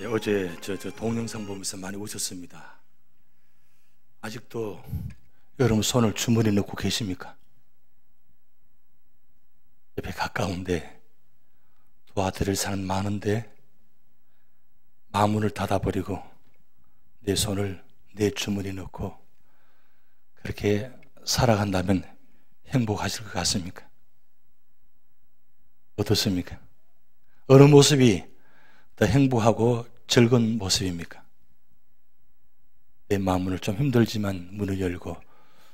예, 어제 저 동영상 보면서 많이 웃었습니다. 아직도 여러분 손을 주머니에 넣고 계십니까? 옆에 가까운데 도와드릴 사람 많은데 마문을 닫아버리고 내 손을 내 주머니에 넣고 그렇게 살아간다면 행복하실 것 같습니까? 어떻습니까? 어느 모습이 더 행복하고 즐거운 모습입니까? 내 마음을 좀 힘들지만 문을 열고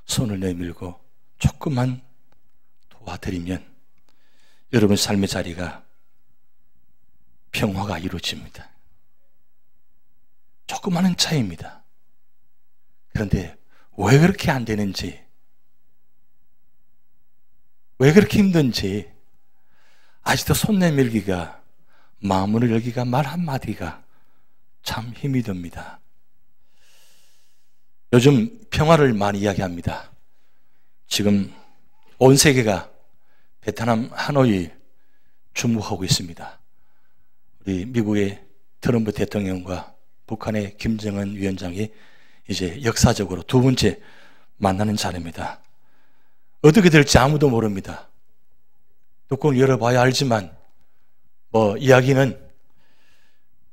손을 내밀고 조금만 도와드리면 여러분 삶의 자리가 평화가 이루어집니다. 조그마한 차이입니다. 그런데 왜 그렇게 안 되는지, 왜 그렇게 힘든지 아직도 손 내밀기가, 마음을 열기가, 말 한마디가 참 힘이 듭니다. 요즘 평화를 많이 이야기합니다. 지금 온 세계가 베트남 하노이 주목하고 있습니다. 우리 미국의 트럼프 대통령과 북한의 김정은 위원장이 이제 역사적으로 두 번째 만나는 자리입니다. 어떻게 될지 아무도 모릅니다. 뚜껑을 열어봐야 알지만 이야기는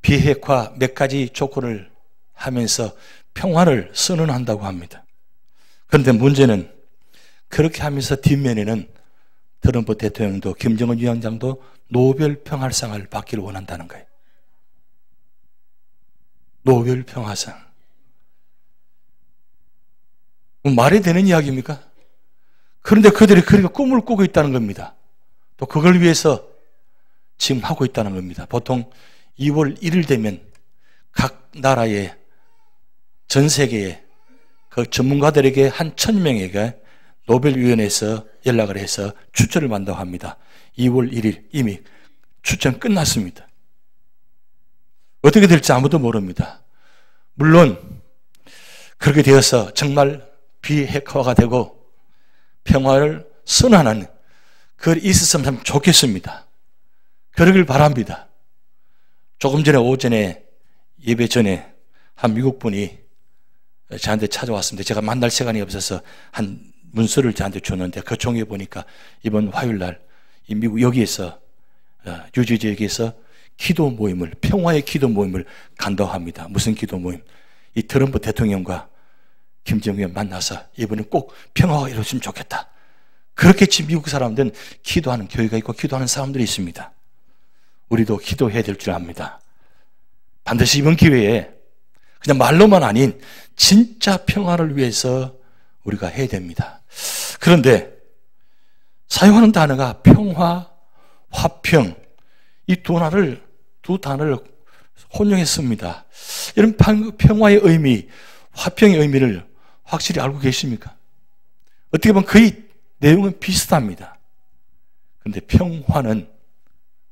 비핵화 몇 가지 조건을 하면서 평화를 선언한다고 합니다. 그런데 문제는 그렇게 하면서 뒷면에는 트럼프 대통령도 김정은 위원장도 노벨 평화상을 받기를 원한다는 거예요. 노벨 평화상. 말이 되는 이야기입니까? 그런데 그들이 그렇게 꿈을 꾸고 있다는 겁니다. 또 그걸 위해서 지금 하고 있다는 겁니다. 보통 2월 1일 되면 각 나라의 전 세계에 그 전문가들에게 한 1000명에게 노벨위원회에서 연락을 해서 추천을 받는다고 합니다. 2월 1일 이미 추천 끝났습니다. 어떻게 될지 아무도 모릅니다. 물론 그렇게 되어서 정말 비핵화가 되고 평화를 선언하는 그걸 있었으면 참 좋겠습니다. 그러길 바랍니다. 조금 전에 오전에 예배 전에 한 미국 분이 저한테 찾아왔습니다. 제가 만날 시간이 없어서 한 문서를 저한테 줬는데 그 종이에 보니까 이번 화요일 날 이 미국 여기에서 뉴저지에서 기도 모임을, 평화의 기도 모임을 간다고 합니다. 무슨 기도 모임? 이 트럼프 대통령과 김정은 만나서 이번에 꼭 평화가 이루어지면 좋겠다. 그렇게 지금 미국 사람들은 기도하는 교회가 있고 기도하는 사람들이 있습니다. 우리도 기도해야 될 줄 압니다. 반드시 이번 기회에 그냥 말로만 아닌 진짜 평화를 위해서 우리가 해야 됩니다. 그런데 사용하는 단어가 평화, 화평, 이 두 단어를 혼용했습니다. 이런 평화의 의미, 화평의 의미를 확실히 알고 계십니까? 어떻게 보면 거의 내용은 비슷합니다. 그런데 평화는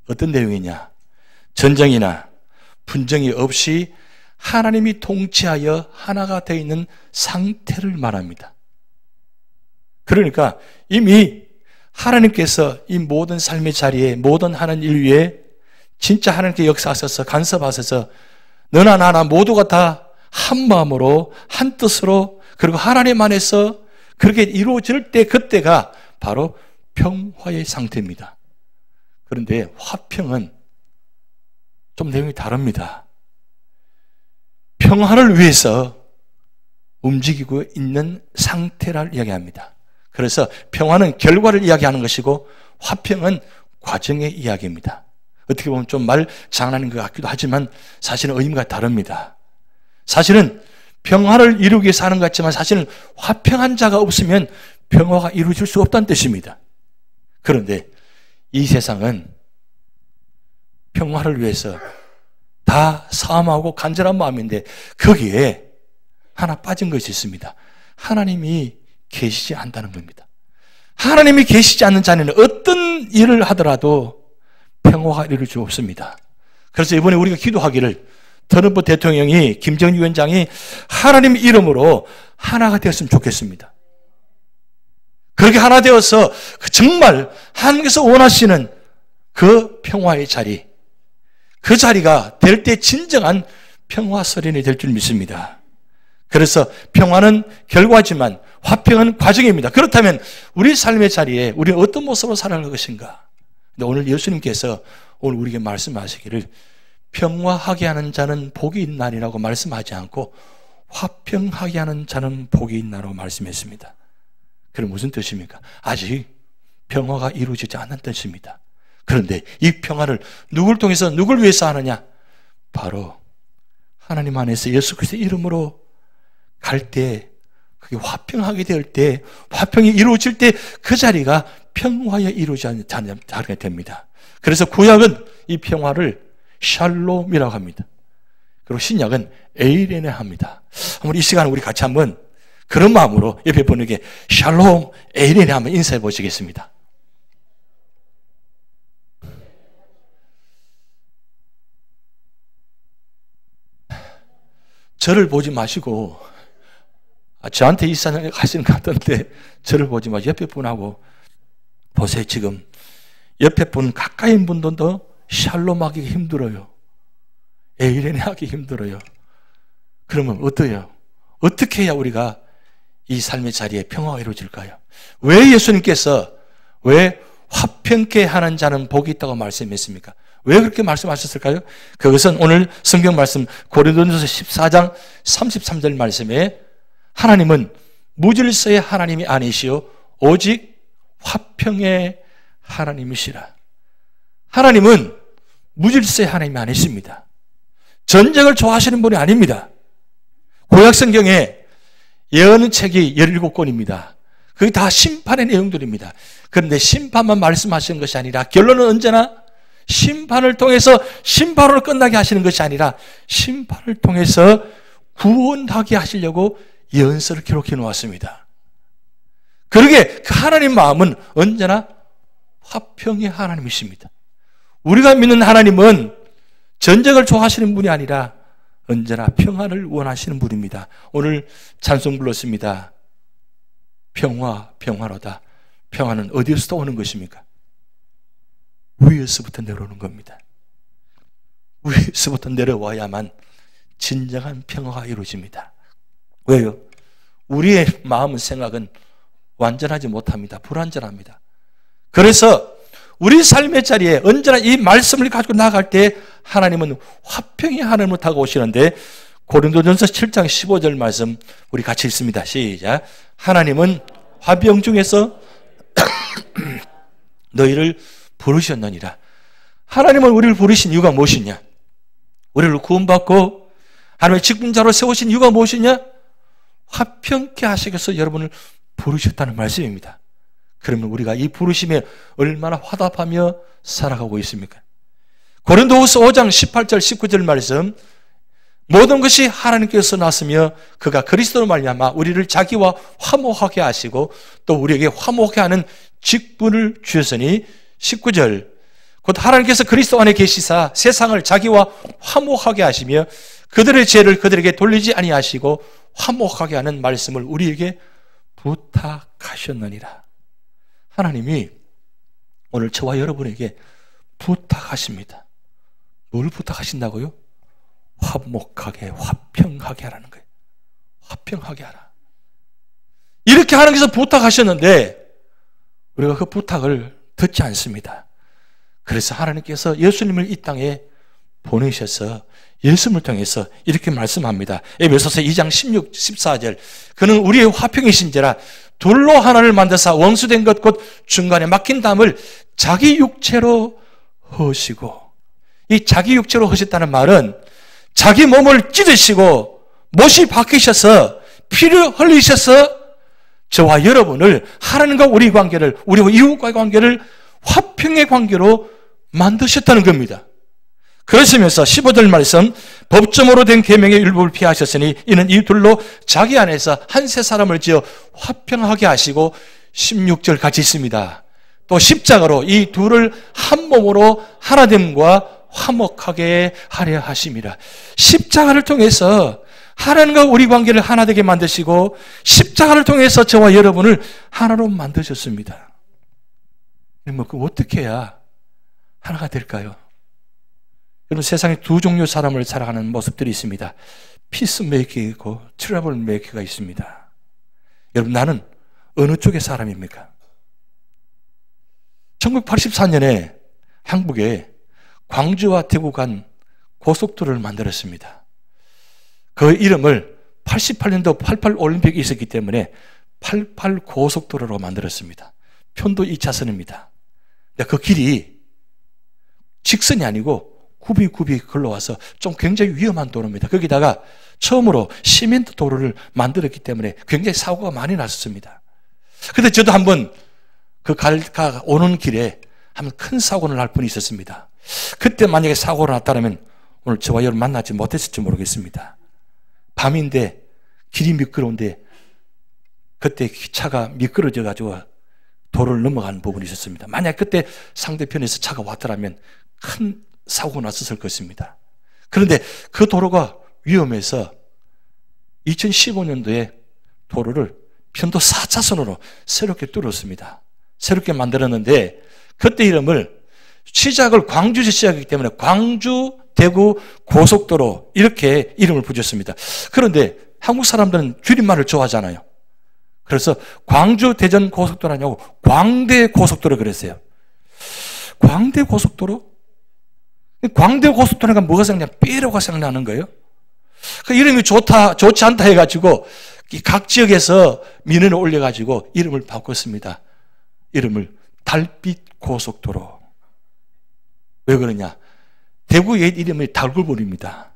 어떤 내용이냐? 전쟁이나 분쟁이 없이 하나님이 통치하여 하나가 되어 있는 상태를 말합니다. 그러니까 이미 하나님께서 이 모든 삶의 자리에 모든 하는 일 위에 진짜 하나님께 역사하셔서 간섭하셔서 너나 나나 모두가 다 한 마음으로 한 뜻으로 그리고 하나님 안에서 그렇게 이루어질 때 그때가 바로 평화의 상태입니다. 그런데 화평은 좀 내용이 다릅니다. 평화를 위해서 움직이고 있는 상태를 이야기합니다. 그래서 평화는 결과를 이야기하는 것이고 화평은 과정의 이야기입니다. 어떻게 보면 좀 말 장난인 것 같기도 하지만 사실은 의미가 다릅니다. 사실은 평화를 이루기 위해서 하는 것 같지만 사실은 화평한 자가 없으면 평화가 이루어질 수 없다는 뜻입니다. 그런데 이 세상은 평화를 위해서 다 싸움하고 간절한 마음인데 거기에 하나 빠진 것이 있습니다. 하나님이 계시지 않다는 겁니다. 하나님이 계시지 않는 자는 어떤 일을 하더라도 평화가 이룰 수 없습니다. 그래서 이번에 우리가 기도하기를 트럼프 대통령이, 김정은 위원장이 하나님 이름으로 하나가 되었으면 좋겠습니다. 그렇게 하나 되어서 정말 하나님께서 원하시는 그 평화의 자리, 그 자리가 될 때 진정한 평화 설현이 될 줄 믿습니다. 그래서 평화는 결과지만 화평은 과정입니다. 그렇다면 우리 삶의 자리에 우리는 어떤 모습으로 살아갈 것인가? 근데 오늘 예수님께서 오늘 우리에게 말씀하시기를 평화하게 하는 자는 복이 있나니라고 말씀하지 않고 화평하게 하는 자는 복이 있나라고 말씀했습니다. 그럼 무슨 뜻입니까? 아직 평화가 이루어지지 않은 뜻입니다. 그런데 이 평화를 누굴 통해서 누굴 위해서 하느냐? 바로 하나님 안에서 예수 그리스도의 이름으로 갈 때, 그게 화평하게 될 때, 화평이 이루어질 때 그 자리가 평화에 이루어지지 않게 됩니다. 그래서 구약은 이 평화를 샬롬이라고 합니다. 그리고 신약은 에이레네 합니다. 한번 이 시간에 우리 같이 한번 그런 마음으로 옆에 분에게 샬롬, 에이레네 한번 인사해 보시겠습니다. 저를 보지 마시고, 저한테 이사님 하시는 것 같던데, 저를 보지 마시고, 옆에 분하고, 보세요, 지금. 옆에 분, 가까이 분들도 샬롬 하기 힘들어요. 에이레네 하기 힘들어요. 그러면 어떠해요? 어떻게 해야 우리가 이 삶의 자리에 평화가 이루어질까요? 왜 예수님께서 왜 화평케 하는 자는 복이 있다고 말씀했습니까? 왜 그렇게 말씀하셨을까요? 그것은 오늘 성경 말씀 고린도전서 14장 33절 말씀에 하나님은 무질서의 하나님이 아니시오 오직 화평의 하나님이시라. 하나님은 무질서의 하나님이 아니십니다. 전쟁을 좋아하시는 분이 아닙니다. 구약 성경에 예언책이 17권입니다. 그게 다 심판의 내용들입니다. 그런데 심판만 말씀하시는 것이 아니라 결론은 언제나 심판을 통해서 심판으로 끝나게 하시는 것이 아니라 심판을 통해서 구원하게 하시려고 예언서를 기록해 놓았습니다. 그러게 그 하나님 마음은 언제나 화평의 하나님이십니다. 우리가 믿는 하나님은 전쟁을 좋아하시는 분이 아니라 언제나 평화를 원하시는 분입니다. 오늘 찬송 불렀습니다. 평화, 평화로다. 평화는 어디에서 오는 것입니까? 위에서부터 내려오는 겁니다. 위에서부터 내려와야만 진정한 평화가 이루어집니다. 왜요? 우리의 마음은 생각은 완전하지 못합니다. 불완전합니다. 그래서 우리 삶의 자리에 언제나 이 말씀을 가지고 나아갈 때 하나님은 화평의 하나님을 다가오시는데 고린도전서 7장 15절 말씀 우리 같이 읽습니다. 시작. 하나님은 화평 중에서 너희를 부르셨느니라. 하나님은 우리를 부르신 이유가 무엇이냐? 우리를 구원받고 하나님의 직분자로 세우신 이유가 무엇이냐? 화평케 하시기 위해서 여러분을 부르셨다는 말씀입니다. 그러면 우리가 이 부르심에 얼마나 화답하며 살아가고 있습니까? 고린도후서 5장 18절 19절 말씀 모든 것이 하나님께서 났으며 그가 그리스도로 말미암아 우리를 자기와 화목하게 하시고 또 우리에게 화목하게 하는 직분을 주셨으니 19절 곧 하나님께서 그리스도 안에 계시사 세상을 자기와 화목하게 하시며 그들의 죄를 그들에게 돌리지 아니하시고 화목하게 하는 말씀을 우리에게 부탁하셨느니라. 하나님이 오늘 저와 여러분에게 부탁하십니다. 뭘 부탁하신다고요? 화목하게, 화평하게 하라는 거예요. 화평하게 하라. 이렇게 하나님께서 부탁하셨는데 우리가 그 부탁을 듣지 않습니다. 그래서 하나님께서 예수님을 이 땅에 보내셔서 예수님을 통해서 이렇게 말씀합니다. 에베소서 2장 16, 14절 그는 우리의 화평이신지라 둘로 하나를 만드사 원수된 것 곧 중간에 막힌 담을 자기 육체로 허시고 이 자기 육체로 허셨다는 말은 자기 몸을 찢으시고 못이 박히셔서 피를 흘리셔서 저와 여러분을 하나님과 우리 관계를 우리와 이웃과의 관계를 화평의 관계로 만드셨다는 겁니다. 그러시면서 15절 말씀 법정으로 된 계명의 일부를 피하셨으니 이는 이 둘로 자기 안에서 한 세 사람을 지어 화평하게 하시고 16절 같이 있습니다. 또 십자가로 이 둘을 한 몸으로 하나됨과 화목하게 하려 하심이라. 십자가를 통해서 하나님과 우리 관계를 하나 되게 만드시고 십자가를 통해서 저와 여러분을 하나로 만드셨습니다. 뭐 어떻게 해야 하나가 될까요? 여러분, 세상에 두 종류 사람을 살아가는 모습들이 있습니다. 피스메이커가 있고 트러블 메이커가 있습니다. 여러분, 나는 어느 쪽의 사람입니까? 1984년에 한국에 광주와 대구 간 고속도로를 만들었습니다. 그 이름을 88년도 88 올림픽이 있었기 때문에 88 고속도로로 만들었습니다. 편도 2차선입니다. 그 길이 직선이 아니고 굽이 걸러와서 좀 굉장히 위험한 도로입니다. 거기다가 처음으로 시멘트 도로를 만들었기 때문에 굉장히 사고가 많이 났었습니다. 그런데 저도 한번 오는 길에 한번 큰 사고를 날 뻔이 있었습니다. 그때 만약에 사고가 났다면 오늘 저와 여러분 만나지 못했을지 모르겠습니다. 밤인데 길이 미끄러운데 그때 차가 미끄러져 가지고 도로를 넘어가는 부분이 있었습니다. 만약 그때 상대편에서 차가 왔더라면 큰 사고가 났었을 것입니다. 그런데 그 도로가 위험해서 2015년도에 도로를 편도 4차선으로 새롭게 뚫었습니다. 새롭게 만들었는데 그때 이름을 시작을 광주에서 시작했기 때문에 광주 대구 고속도로 이렇게 이름을 붙였습니다. 그런데 한국 사람들은 줄임말을 좋아하잖아요. 그래서 광주 대전 고속도로 아니고 광대 고속도로 그랬어요. 광대 고속도로? 광대 고속도로가 뭐가 생각나냐? 삐로가 생각나는 거예요. 그 이름이 좋지 않다 해가지고 각 지역에서 민원을 올려가지고 이름을 바꿨습니다. 이름을 달빛 고속도로. 왜 그러냐? 대구의 이름이 달굴볼입니다.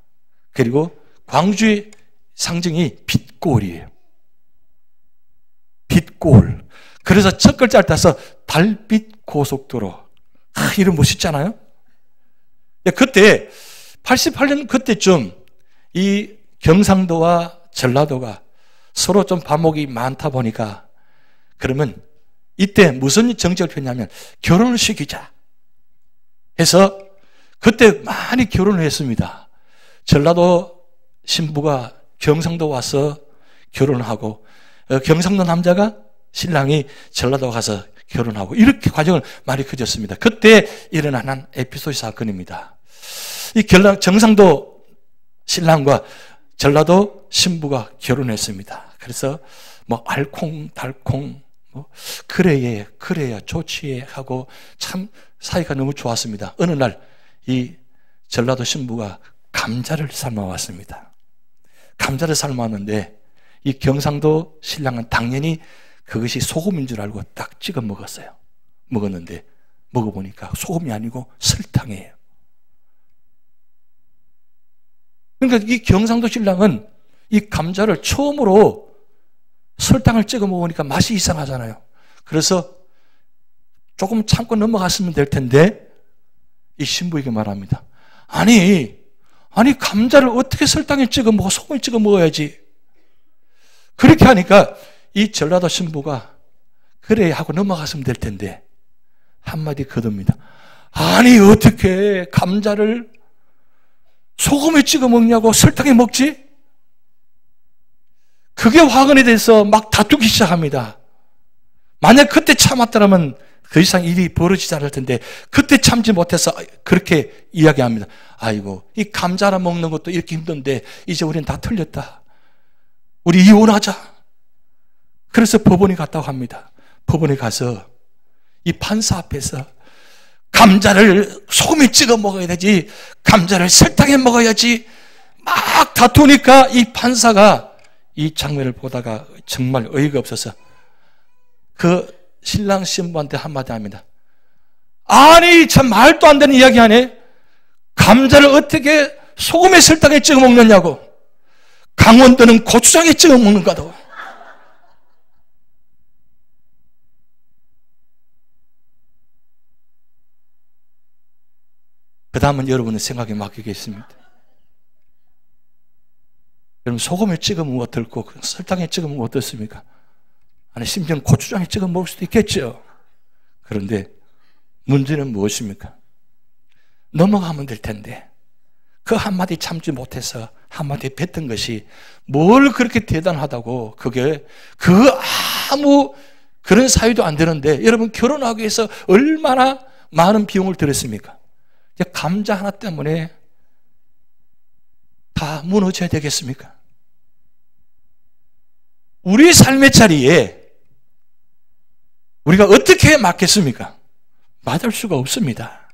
그리고 광주의 상징이 빛골이에요. 빛골. 그래서 첫 글자를 따서 달빛 고속도로. 이름 멋있잖아요? 그때 88년 그때쯤 이 경상도와 전라도가 서로 좀 반목이 많다 보니까 그러면 이때 무슨 정책을 폈냐면 결혼을 시키자 해서 그때 많이 결혼을 했습니다. 전라도 신부가 경상도 와서 결혼하고 경상도 남자가 신랑이 전라도 가서 결혼하고 이렇게 과정을 많이 거쳤습니다. 그때 일어난 에피소드 사건입니다. 이 경상도 신랑과 전라도 신부가 결혼했습니다. 그래서 알콩달콩 그래야 좋지 하고 참 사이가 너무 좋았습니다. 어느 날 이 전라도 신부가 감자를 삶아왔습니다. 감자를 삶았는데 이 경상도 신랑은 당연히 그것이 소금인 줄 알고 딱 찍어 먹었어요. 먹었는데 먹어보니까 소금이 아니고 설탕이에요. 그러니까 이 경상도 신랑은 이 감자를 처음으로 설탕을 찍어 먹으니까 맛이 이상하잖아요. 그래서 조금 참고 넘어갔으면 될 텐데 이 신부에게 말합니다. 아니 감자를 어떻게 설탕에 찍어 먹어? 소금에 찍어 먹어야지. 그렇게 하니까 이 전라도 신부가 그래 하고 넘어갔으면 될 텐데 한마디 거둡니다. 아니 어떻게 감자를 소금에 찍어 먹냐고 설탕에 먹지? 그게 화근에 대해서 막 다투기 시작합니다. 만약 그때 참았더라면 더 이상 일이 벌어지지 않을 텐데 그때 참지 못해서 그렇게 이야기합니다. 아이고 이 감자나 먹는 것도 이렇게 힘든데 이제 우리는 다 틀렸다. 우리 이혼하자. 그래서 법원에 갔다고 합니다. 법원에 가서 이 판사 앞에서 감자를 소금에 찍어 먹어야 되지 감자를 설탕에 먹어야지 막 다투니까 이 판사가 이 장면을 보다가 정말 어이가 없어서 그 신랑 신부한테 한마디 합니다. 아니 참 말도 안 되는 이야기 하네. 감자를 어떻게 소금에 설탕에 찍어 먹느냐고. 강원도는 고추장에 찍어 먹는가도. 그 다음은 여러분의 생각에 맡기겠습니다. 여러분 소금에 찍어 먹으면 어떨고 설탕에 찍어 먹으면 어떻습니까? 아니 심지어는 고추장에 찍어 먹을 수도 있겠죠. 그런데 문제는 무엇입니까? 넘어가면 될 텐데 그 한마디 참지 못해서 한마디 뱉은 것이 뭘 그렇게 대단하다고 그게 아무 그런 사유도 안 되는데 여러분 결혼하기 위해서 얼마나 많은 비용을 들였습니까? 감자 하나 때문에 다 무너져야 되겠습니까? 우리 삶의 자리에 우리가 어떻게 맞겠습니까? 맞을 수가 없습니다.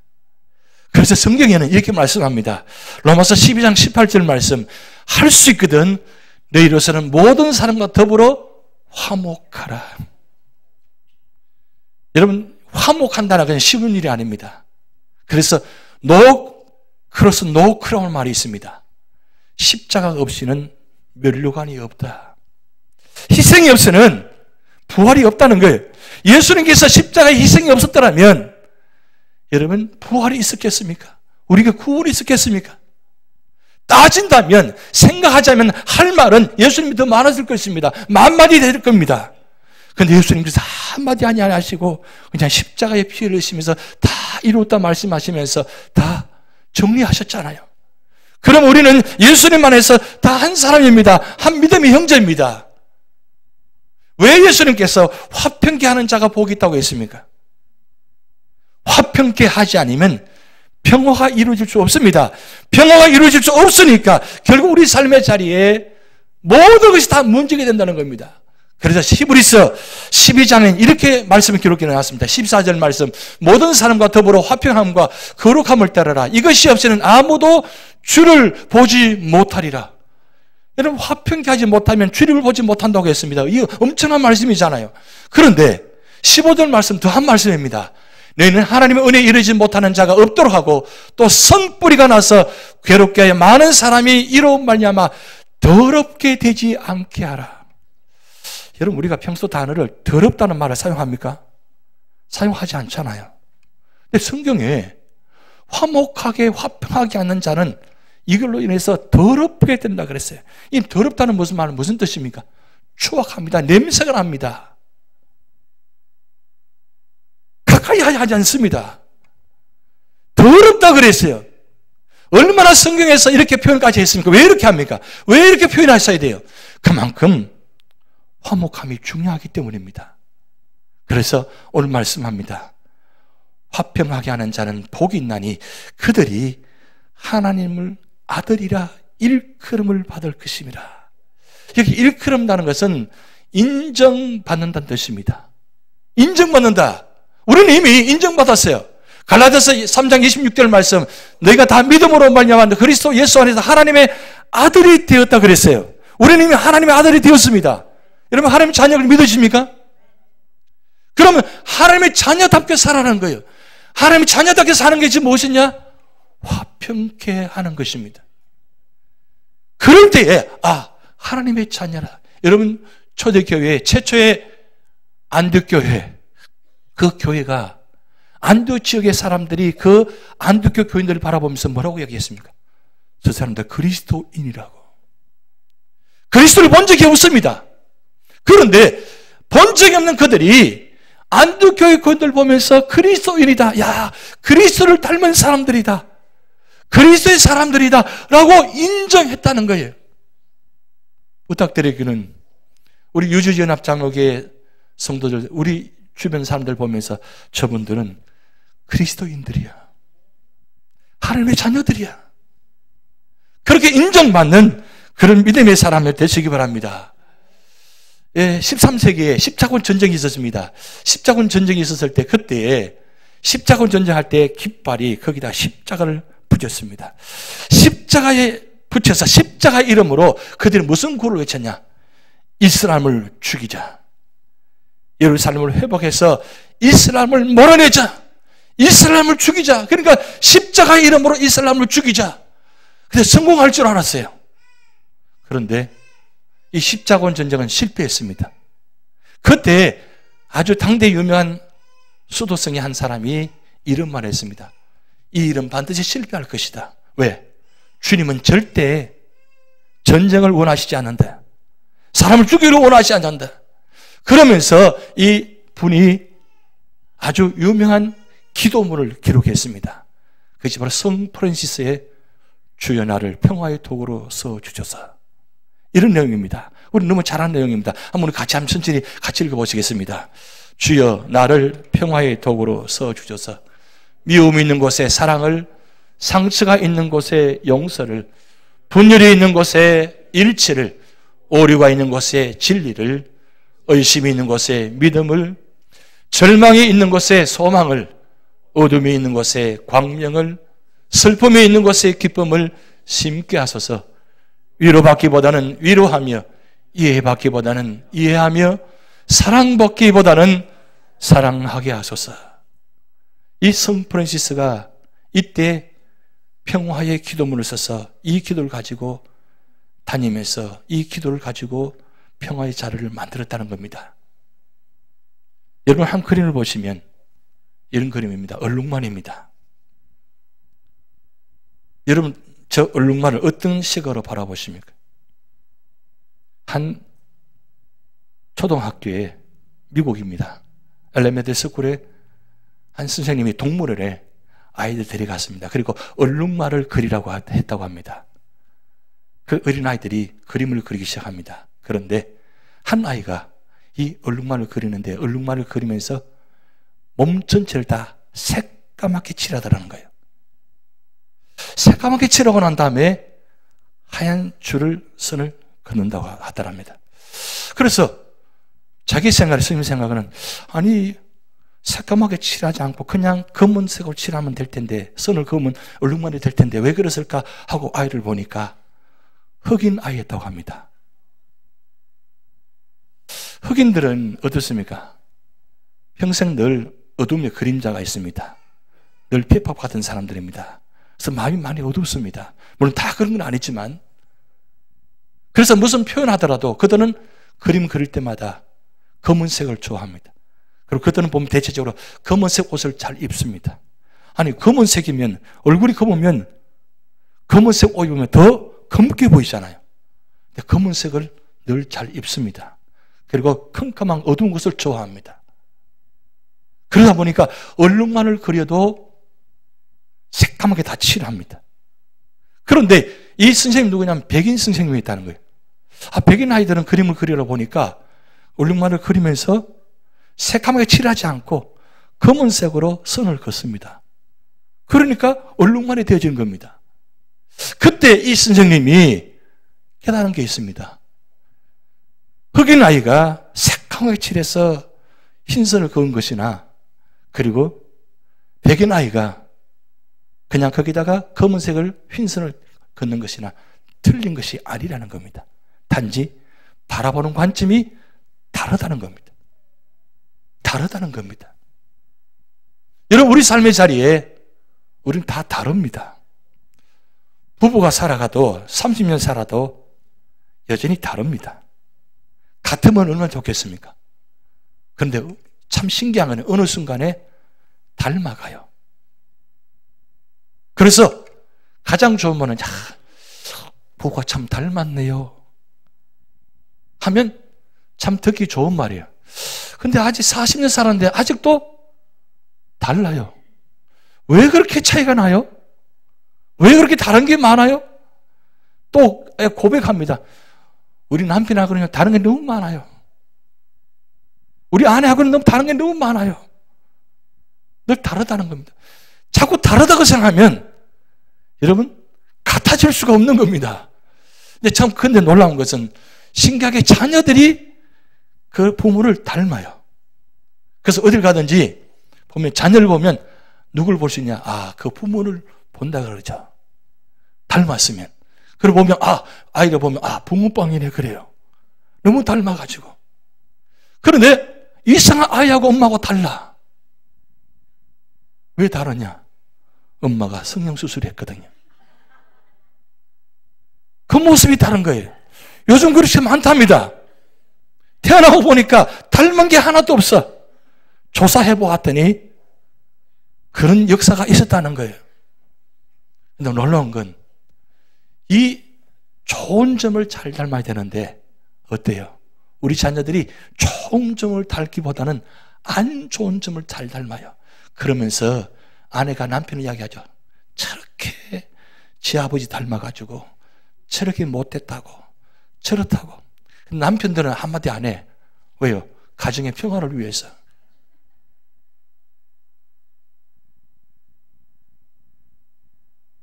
그래서 성경에는 이렇게 말씀합니다. 로마서 12장 18절 말씀, 할 수 있거든 너희로서는 모든 사람과 더불어 화목하라. 여러분, 화목한다는 건 쉬운 일이 아닙니다. 그래서 크로스 노 크라운 말이 있습니다. 십자가 없이는 면류관이 없다. 희생이 없이는 부활이 없다는 거예요. 예수님께서 십자가에 희생이 없었더라면 여러분, 부활이 있었겠습니까? 우리가 구원이 있었겠습니까? 따진다면, 생각하자면 할 말은 예수님이 더 많았을 것입니다. 만마디 될 겁니다. 그런데 예수님께서 한마디 안 하시고 그냥 십자가에 피 흘리시면서 다 이루었다 말씀하시면서 다 정리하셨잖아요. 그럼 우리는 예수님 안에서 다 한 사람입니다. 한 믿음의 형제입니다. 왜 예수님께서 화평케 하는 자가 복이 있다고 했습니까? 화평케 하지 않으면 평화가 이루어질 수 없습니다. 평화가 이루어질 수 없으니까 결국 우리 삶의 자리에 모든 것이 다 무너지게 된다는 겁니다. 그래서 히브리서 12장엔 이렇게 말씀이 기록되어 나왔습니다. 14절 말씀, 모든 사람과 더불어 화평함과 거룩함을 따르라. 이것이 없이는 아무도 주를 보지 못하리라. 여러분, 화평케 하지 못하면 주를 보지 못한다고 했습니다. 이거 엄청난 말씀이잖아요. 그런데 15절 말씀 더한 말씀입니다. 너희는 하나님의 은혜에 이르지 못하는 자가 없도록 하고 또 성뿌리가 나서 괴롭게 하여 많은 사람이 이로 말미암아 더럽게 되지 않게 하라. 여러분, 우리가 평소 단어를 더럽다는 말을 사용합니까? 사용하지 않잖아요. 근데 성경에 화목하게 화평하게 하는 자는 이걸로 인해서 더럽게 된다 그랬어요. 이 더럽다는 무슨 말은 무슨 뜻입니까? 추악합니다. 냄새가 납니다. 가까이 하지 않습니다. 더럽다 그랬어요. 얼마나 성경에서 이렇게 표현까지 했습니까? 왜 이렇게 합니까? 왜 이렇게 표현하셔야 돼요? 그만큼 화목함이 중요하기 때문입니다. 그래서 오늘 말씀합니다. 화평하게 하는 자는 복이 있나니 그들이 하나님을 아들이라 일컬음을 받을 것입니다. 여기 일컬음다는 것은 인정받는다는 뜻입니다. 인정받는다. 우리는 이미 인정받았어요. 갈라디아서 3장 26절 말씀, 너희가 다 믿음으로 말미암아 그리스도 예수 안에서 하나님의 아들이 되었다 그랬어요. 우리는 이미 하나님의 아들이 되었습니다. 여러분, 하나님의 자녀를 믿으십니까? 그러면 하나님의 자녀답게 살아가는 거예요. 하나님의 자녀답게 사는 게 지금 무엇이냐? 화평케 하는 것입니다. 그럴 때에 하나님의 자녀라. 여러분, 초대교회 최초의 안디옥교회, 그 교회가 안디옥 지역의 사람들이 그 안디옥 교인들을 바라보면서 뭐라고 얘기했습니까? 저 사람들 그리스도인이라고. 그리스도를 본 적이 없습니다. 그런데 본 적이 없는 그들이 안디옥 교회 교인들 보면서 그리스도인이다. 야, 그리스도를 닮은 사람들이다. 그리스도의 사람들이다. 라고 인정했다는 거예요. 부탁드리기는 우리 유주연합장로교회 성도들, 우리 주변 사람들 보면서 저분들은 그리스도인들이야. 하나님의 자녀들이야. 그렇게 인정받는 그런 믿음의 사람이 되시기 바랍니다. 13세기에 십자군 전쟁이 있었습니다. 십자군 전쟁이 있었을 때 그때 십자군 전쟁할 때 깃발이 거기다 십자가를 붙였습니다. 십자가에 붙여서 십자가 이름으로 그들이 무슨 구를 외쳤냐? 이스라엘을 죽이자. 예루살렘을 회복해서 이스라엘을 몰아내자. 이스라엘을 죽이자. 그러니까 십자가 이름으로 이스라엘을 죽이자. 근데 성공할 줄 알았어요. 그런데 이 십자군 전쟁은 실패했습니다. 그때 아주 당대 유명한 수도승의 한 사람이 이름만 했습니다. 이 일은 반드시 실패할 것이다. 왜? 주님은 절대 전쟁을 원하시지 않는다. 사람을 죽이려 원하시지 않는다. 그러면서 이 분이 아주 유명한 기도문을 기록했습니다. 그것이 바로 성 프란시스의 주여 나를 평화의 도구로 써주셔서, 이런 내용입니다. 우리 너무 잘한 내용입니다. 한번 같이 천천히 같이 읽어보시겠습니다. 주여 나를 평화의 도구로 써주셔서 미움이 있는 곳에 사랑을, 상처가 있는 곳에 용서를, 분열이 있는 곳에 일치를, 오류가 있는 곳에 진리를, 의심이 있는 곳에 믿음을, 절망이 있는 곳에 소망을, 어둠이 있는 곳에 광명을, 슬픔이 있는 곳에 기쁨을 심게 하소서. 위로받기보다는 위로하며, 이해받기보다는 이해하며, 사랑받기보다는 사랑하게 하소서. 이 성 프란시스가 이때 평화의 기도문을 써서 이 기도를 가지고 다니면서 이 기도를 가지고 평화의 자리를 만들었다는 겁니다. 여러분, 한 그림을 보시면 이런 그림입니다. 얼룩말입니다. 여러분, 저 얼룩말을 어떤 시각으로 바라보십니까? 한 초등학교에, 미국입니다, 엘레멘터리 스쿨에 한 선생님이 동물원에 아이들 데려갔습니다. 그리고 얼룩말을 그리라고 했다고 합니다. 그 어린아이들이 그림을 그리기 시작합니다. 그런데 한 아이가 이 얼룩말을 그리는데 얼룩말을 그리면서 몸 전체를 다 새까맣게 칠하더라는 거예요. 새까맣게 칠하고 난 다음에 하얀 줄을, 선을 긋는다고 하더랍니다. 그래서 자기 생각에, 스님 생각은, 아니, 새까맣게 칠하지 않고 그냥 검은색으로 칠하면 될 텐데, 선을 그으면 얼룩말이 될 텐데 왜 그랬을까 하고 아이를 보니까 흑인 아이였다고 합니다. 흑인들은 어떻습니까? 평생 늘 어둠의 그림자가 있습니다. 늘 폐팝 같은 사람들입니다. 그래서 마음이 많이 어둡습니다. 물론 다 그런 건 아니지만, 그래서 무슨 표현하더라도 그들은 그림 그릴 때마다 검은색을 좋아합니다. 그리고 그들은 보면 대체적으로 검은색 옷을 잘 입습니다. 아니, 검은색이면, 얼굴이 검으면 검은색 옷 입으면 더 검게 보이잖아요. 근데 검은색을 늘 잘 입습니다. 그리고 컴컴한 어두운 것을 좋아합니다. 그러다 보니까 얼룩말을 그려도 새까맣게 다 칠합니다. 그런데 이 선생님 누구냐면 백인 선생님이 있다는 거예요. 백인 아이들은 그림을 그리러 보니까 얼룩말을 그리면서 새까맣게 칠하지 않고 검은색으로 선을 긋습니다. 그러니까 얼룩말이 되어지는 겁니다. 그때 이 선생님이 깨달은 게 있습니다. 흑인 아이가 새까맣게 칠해서 흰선을 그은 것이나, 그리고 백인 아이가 그냥 거기다가 검은색을 흰선을 긋는 것이나 틀린 것이 아니라는 겁니다. 단지 바라보는 관점이 다르다는 겁니다. 다르다는 겁니다. 여러분, 우리 삶의 자리에 우리는 다 다릅니다. 부부가 살아가도 30년 살아도 여전히 다릅니다. 같으면 얼마나 좋겠습니까? 그런데 참 신기한 건 어느 순간에 닮아가요. 그래서 가장 좋은 거는, 부부가 참 닮았네요 하면 참 듣기 좋은 말이에요. 근데 아직 40년 살았는데 아직도 달라요. 왜 그렇게 차이가 나요? 왜 그렇게 다른 게 많아요? 또 고백합니다. 우리 남편하고는 다른 게 너무 많아요. 우리 아내하고는 너무 다른 게 너무 많아요. 늘 다르다는 겁니다. 자꾸 다르다고 생각하면 여러분, 같아질 수가 없는 겁니다. 근데 놀라운 것은 신기하게 자녀들이 그 부모를 닮아요. 그래서 어딜 가든지 보면, 자녀를 보면 누굴 볼 수 있냐? 그 부모를 본다 그러죠. 닮았으면. 그리고 보면, 아이를 보면, 붕어빵이네, 그래요. 너무 닮아가지고. 그런데 이상한 아이하고 엄마하고 달라. 왜 다르냐? 엄마가 성형수술을 했거든요. 그 모습이 다른 거예요. 요즘 그렇게 많답니다. 태어나고 보니까 닮은 게 하나도 없어. 조사해 보았더니 그런 역사가 있었다는 거예요. 근데 놀라운 건, 이 좋은 점을 잘 닮아야 되는데 어때요? 우리 자녀들이 좋은 점을 닮기보다는 안 좋은 점을 잘 닮아요. 그러면서 아내가 남편을 이야기하죠. 저렇게 지 아버지 닮아가지고 저렇게 못됐다고, 저렇다고. 남편들은 한마디 안 해. 왜요? 가정의 평화를 위해서.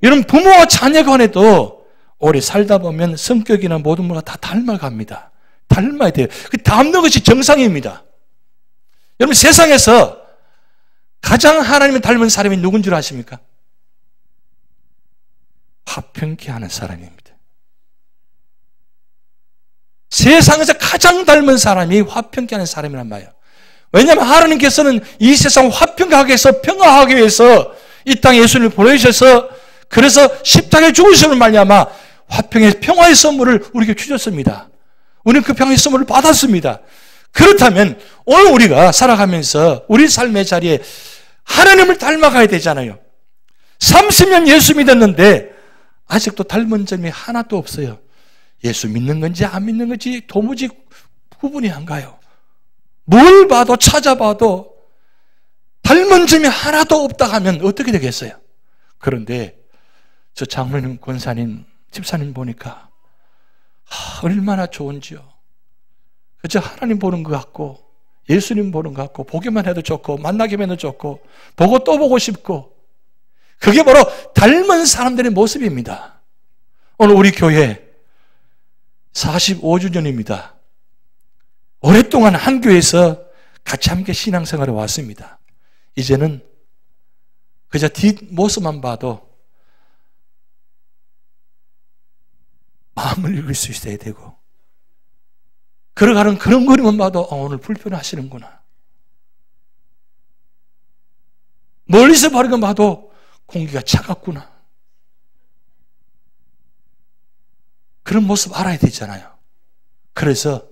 여러분, 부모와 자녀 간에도 오래 살다 보면 성격이나 모든 문화가 다 닮아갑니다. 닮아야 돼요. 닮는 것이 정상입니다. 여러분, 세상에서 가장 하나님을 닮은 사람이 누군 줄 아십니까? 화평케 하는 사람입니다. 세상에서 가장 닮은 사람이 화평케 하는 사람이란 말이에요. 왜냐하면 하나님께서는 이 세상을 화평하게 해서 평화하기 위해서 이 땅에 예수님을 보내주셔서 그래서 십자가에 죽으심을 말미암아 화평의 평화의 선물을 우리에게 주셨습니다. 우리는 그 평화의 선물을 받았습니다. 그렇다면 오늘 우리가 살아가면서 우리 삶의 자리에 하나님을 닮아가야 되잖아요. 30년 예수 믿었는데 아직도 닮은 점이 하나도 없어요. 예수 믿는 건지 안 믿는 건지 도무지 구분이 안 가요. 뭘 봐도 찾아봐도 닮은 점이 하나도 없다 하면 어떻게 되겠어요? 그런데 저 장로님, 권사님, 집사님 보니까 얼마나 좋은지요. 그저 하나님 보는 것 같고 예수님 보는 것 같고 보기만 해도 좋고 만나기만 해도 좋고 보고 또 보고 싶고 그게 바로 닮은 사람들의 모습입니다. 오늘 우리 교회 45주년입니다. 오랫동안 한 교회에서 같이 함께 신앙생활에 왔습니다. 이제는 그저 뒷모습만 봐도 마음을 읽을 수 있어야 되고 걸어가는 그런 거리만 봐도 오늘 불편하시는구나. 멀리서 바라만 봐도 공기가 차갑구나. 그런 모습 알아야 되잖아요. 그래서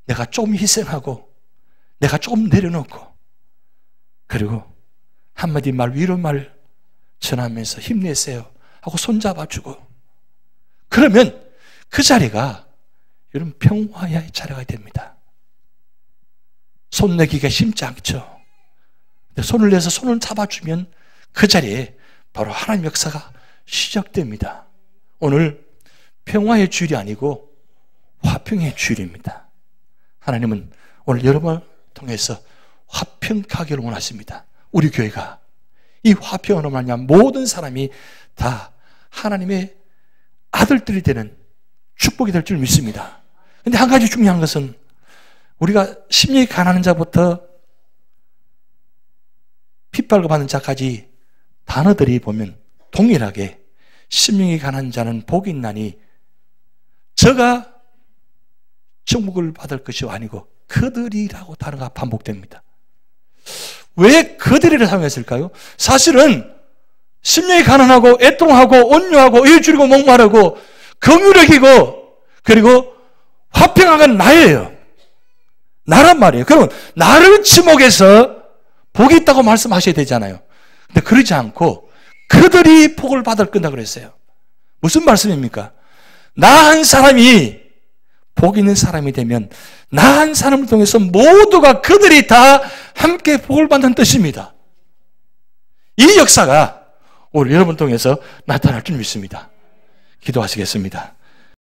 내가 좀 희생하고 내가 좀 내려놓고 그리고 한마디 말 위로 말 전하면서 힘내세요 하고 손잡아주고 그러면 그 자리가 여러분 평화의 자리가 됩니다. 손 내기가 쉽지 않죠. 근데 손을 내서 손을 잡아주면 그 자리에 바로 하나님의 역사가 시작됩니다. 오늘 평화의 주일이 아니고 화평의 주일입니다. 하나님은 오늘 여러분을 통해서 화평하기를 원하십니다. 우리 교회가 이 화평으로 말미암아 모든 사람이 다 하나님의 아들들이 되는 축복이 될 줄 믿습니다. 그런데 한 가지 중요한 것은 우리가 심령이 가난한 자부터 핍박을 받는 자까지 단어들이 보면 동일하게 심령이 가난한 자는 복이 있나니 저가 천국을 받을 것이 아니고 그들이라고 단어가 반복됩니다. 왜 그들이라 사용했을까요? 사실은 심령이 가난하고 애통하고 온유하고 의줄이고 목마르고 긍휼력이고 그리고 화평한 건 나예요. 나란 말이에요. 그러면 나를 지목해서 복이 있다고 말씀하셔야 되잖아요. 근데 그러지 않고 그들이 복을 받을 건다 그랬어요. 무슨 말씀입니까? 나 한 사람이 복 있는 사람이 되면 나 한 사람을 통해서 모두가 그들이 다 함께 복을 받는 뜻입니다. 이 역사가 오늘 여러분 통해서 나타날 줄 믿습니다. 기도하시겠습니다.